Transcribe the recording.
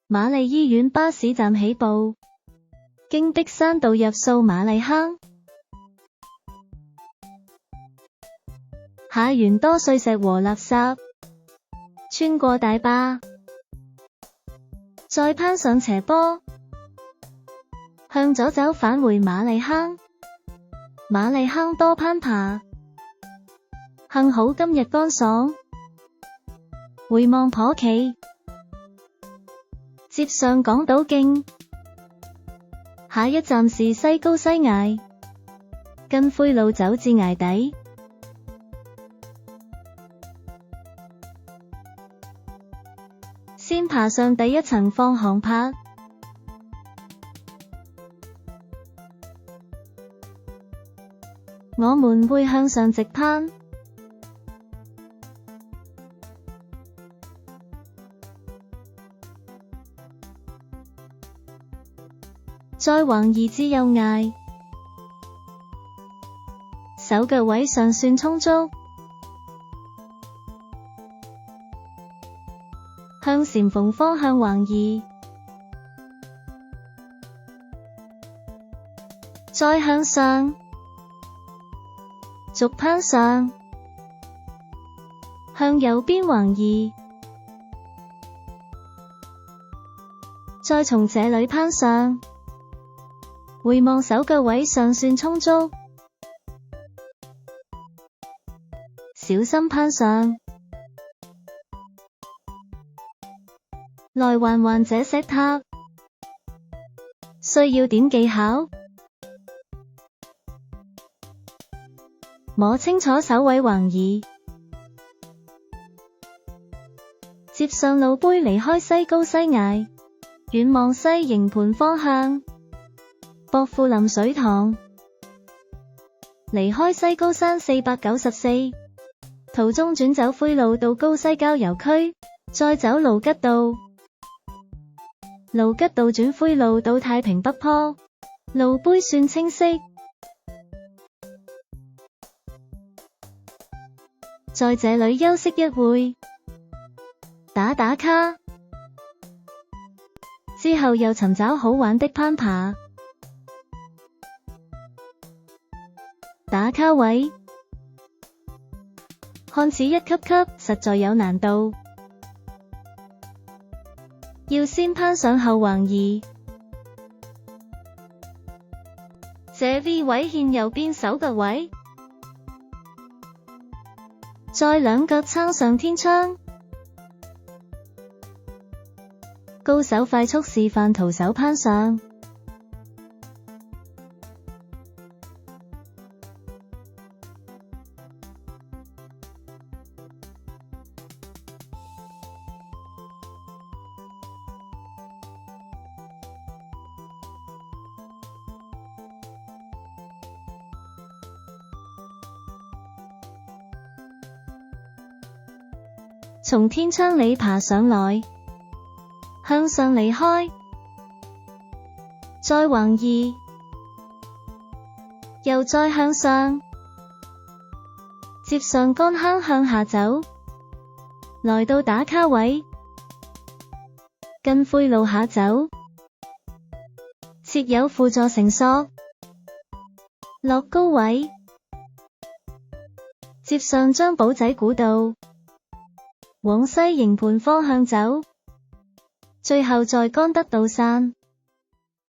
瑪麗醫院巴士站起步，經璧山道入掃瑪麗坑，下完多碎石和垃圾，穿過大壩，再攀上斜坡，向左走返回瑪麗坑。瑪麗坑多攀爬，幸好今日乾爽，回望頗奇。接上港島徑，下一站是西高西崖，跟灰路走至崖底。先爬上第一層放航拍，我們會向上直攀，再橫移至右崖，手腳位尚算充足，向禪縫方向橫移，再向上，逐攀上，向右邊橫移，再從這裡攀上，回望手腳位尚算充足，小心攀上，來環環這石塔，需要點技巧，摸清楚手位橫移，接上路杯離開西高西崖，遠望西營盤方向，薄扶林水塘，離開西高山494，途中轉走灰路到高西郊遊區，再走盧吉道，盧吉道轉灰路到太平北坡，路杯算清晰。在這裡休息一會，打打卡，之後又尋找好玩的攀爬。打卡位看似一級級，實在有難度，要先攀上後橫移。這 V 位獻右邊手腳位，再兩腳撐上天窗，高手快速示範徒手攀上。從天窗裡爬上來，向上離開，再橫移，又再向上，接上乾坑向下走，來到打卡位，跟灰路下走，設有輔助繩索，落高位，接上張寶仔古道，往西營盤方向走，最後在乾德道散。